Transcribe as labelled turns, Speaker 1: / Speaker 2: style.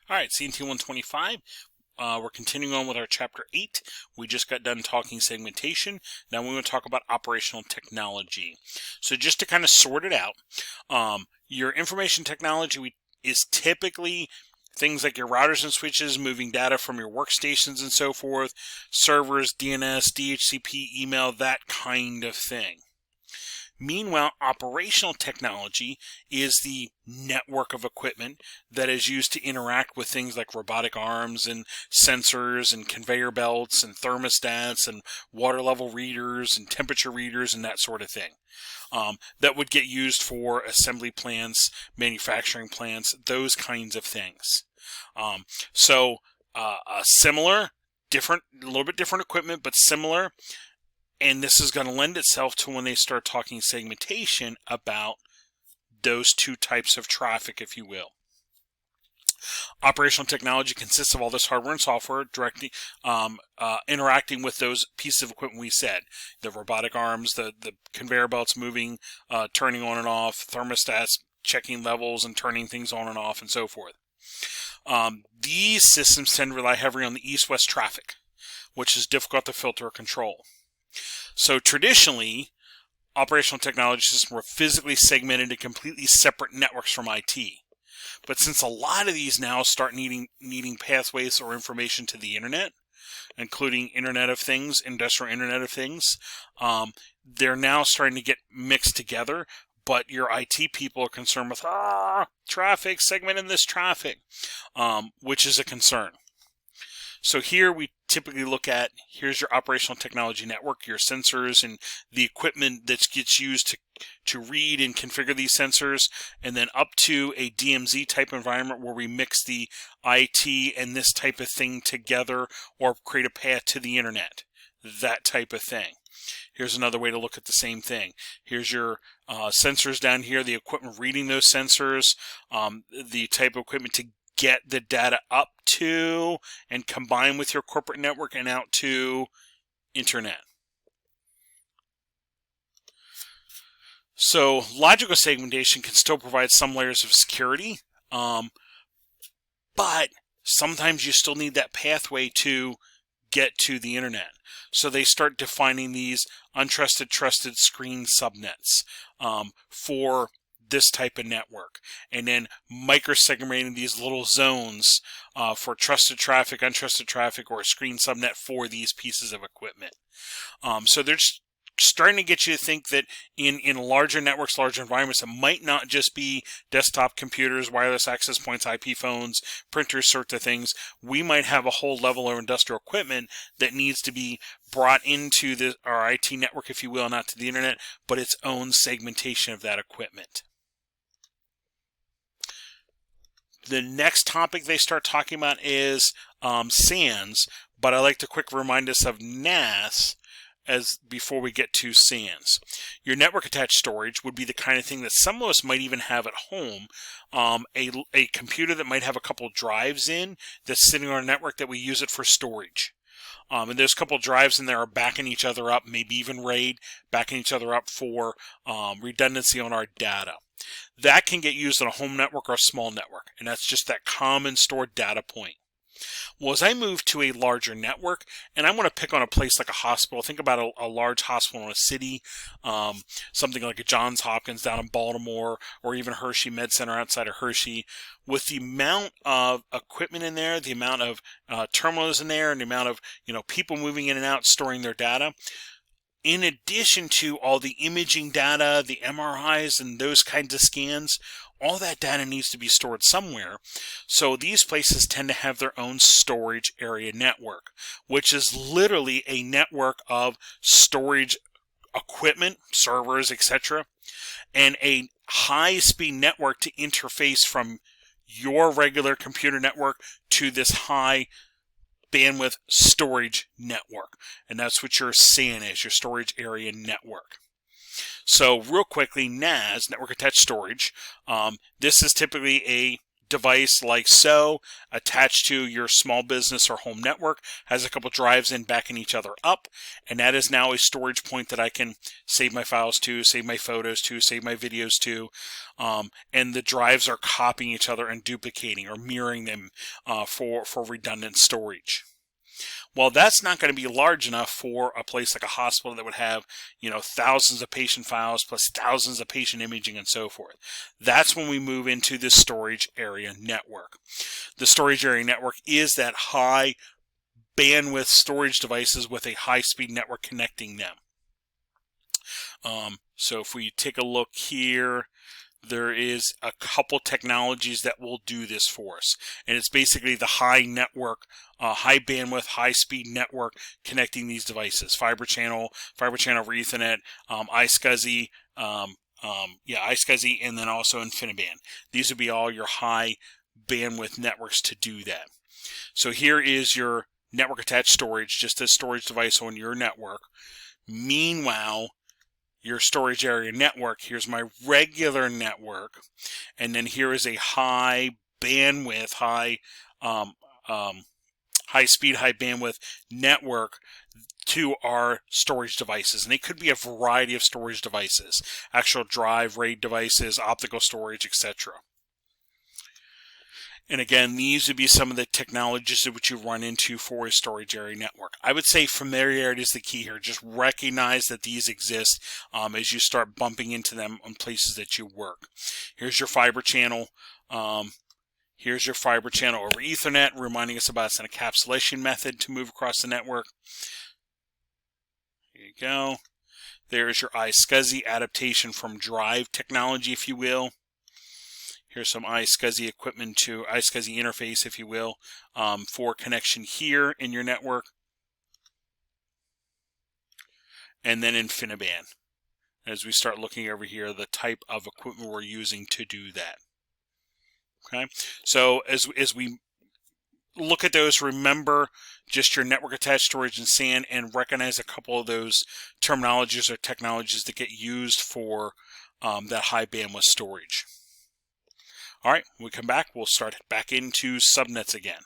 Speaker 1: All right, CNT125. We're continuing on with our Chapter 8. We just got done talking segmentation. Now we want to talk about operational technology. So just to kind of sort it out, your information technology is typically things like your routers and switches, moving data from your workstations and so forth, servers, DNS, DHCP, email, that kind of thing. Meanwhile, operational technology is the network of equipment that is used to interact with things like robotic arms and sensors and conveyor belts and thermostats and water level readers and temperature readers and that sort of thing. That would get used for assembly plants, manufacturing plants, those kinds of things. Similar, different, a little bit different equipment, but similar. And this is going to lend itself to when they start talking segmentation about those two types of traffic, if you will. Operational technology consists of all this hardware and software directly interacting with those pieces of equipment we said. The robotic arms, the conveyor belts moving, turning on and off, thermostats, checking levels and turning things on and off, and so forth. These systems tend to rely heavily on the east-west traffic, which is difficult to filter or control. So traditionally, operational technology systems were physically segmented into completely separate networks from IT. But since a lot of these now start needing pathways or information to the internet, including Internet of Things, Industrial Internet of Things, they're now starting to get mixed together. But your IT people are concerned with traffic, segmenting this traffic, which is a concern. So here we typically look at, here's your operational technology network, your sensors and the equipment that gets used to read and configure these sensors, and then up to a DMZ type environment where we mix the IT and this type of thing together or create a path to the internet, that type of thing. Here's another way to look at the same thing. Here's your sensors down here, the equipment reading those sensors, the type of equipment to get the data up to and combine with your corporate network and out to internet. So logical segmentation can still provide some layers of security, but sometimes you still need that pathway to get to the internet. So they start defining these untrusted, trusted screen subnets for this type of network, and then micro-segmenting these little zones for trusted traffic, untrusted traffic, or a screen subnet for these pieces of equipment. So they're just starting to get you to think that in larger networks, larger environments, it might not just be desktop computers, wireless access points, IP phones, printers, sorts of things. We might have a whole level of industrial equipment that needs to be brought into our IT network, if you will, not to the internet, but its own segmentation of that equipment. The next topic they start talking about is SANs, but I like to quick remind us of NAS before we get to SANs. Your network attached storage would be the kind of thing that some of us might even have at home. A computer that might have a couple drives in that's sitting on a network that we use it for storage. And those couple drives in there are backing each other up, maybe even RAID, backing each other up for redundancy on our data. That can get used on a home network or a small network, and that's just that common stored data point. Well, as I move to a larger network, and I want to pick on a place like a hospital, think about a large hospital in a city, something like a Johns Hopkins down in Baltimore, or even Hershey Med Center outside of Hershey, with the amount of equipment in there, the amount of terminals in there, and the amount of people moving in and out storing their data. In addition to all the imaging data, the MRIs, and those kinds of scans, all that data needs to be stored somewhere. So these places tend to have their own storage area network, which is literally a network of storage equipment, servers, etc., and a high-speed network to interface from your regular computer network to this high bandwidth storage network. And that's what your SAN is, your storage area network. So real quickly, NAS, network attached storage, this is typically a device like so, attached to your small business or home network, has a couple drives in backing each other up, and that is now a storage point that I can save my files to, save my photos to, save my videos to, and the drives are copying each other and duplicating or mirroring them for redundant storage. Well, that's not going to be large enough for a place like a hospital that would have, thousands of patient files plus thousands of patient imaging and so forth. That's when we move into the storage area network. The storage area network is that high bandwidth storage devices with a high-speed network connecting them. So if we take a look here, there is a couple technologies that will do this for us, and it's basically the high network, high bandwidth, high speed network connecting these devices. Fiber channel over Ethernet, iSCSI, iSCSI, and then also InfiniBand. These would be all your high bandwidth networks to do that. So here is your network attached storage, just a storage device on your network. Meanwhile, your storage area network, here's my regular network, and then here is a high bandwidth, high speed, high bandwidth network to our storage devices. And it could be a variety of storage devices, actual drive, RAID devices, optical storage, etc. And again, these would be some of the technologies that which you run into for a storage area network. I would say familiarity is the key here. Just recognize that these exist as you start bumping into them on places that you work. Here's your fiber channel. Here's your fiber channel over Ethernet, reminding us about an encapsulation method to move across the network. Here you go. There's your iSCSI adaptation from drive technology, if you will. Here's some iSCSI equipment to iSCSI interface, if you will, for connection here in your network. And then InfiniBand. As we start looking over here, the type of equipment we're using to do that. Okay, so as we look at those, remember just your network attached storage and SAN, and recognize a couple of those terminologies or technologies that get used for that high bandwidth storage. All right, when we come back, we'll start back into subnets again.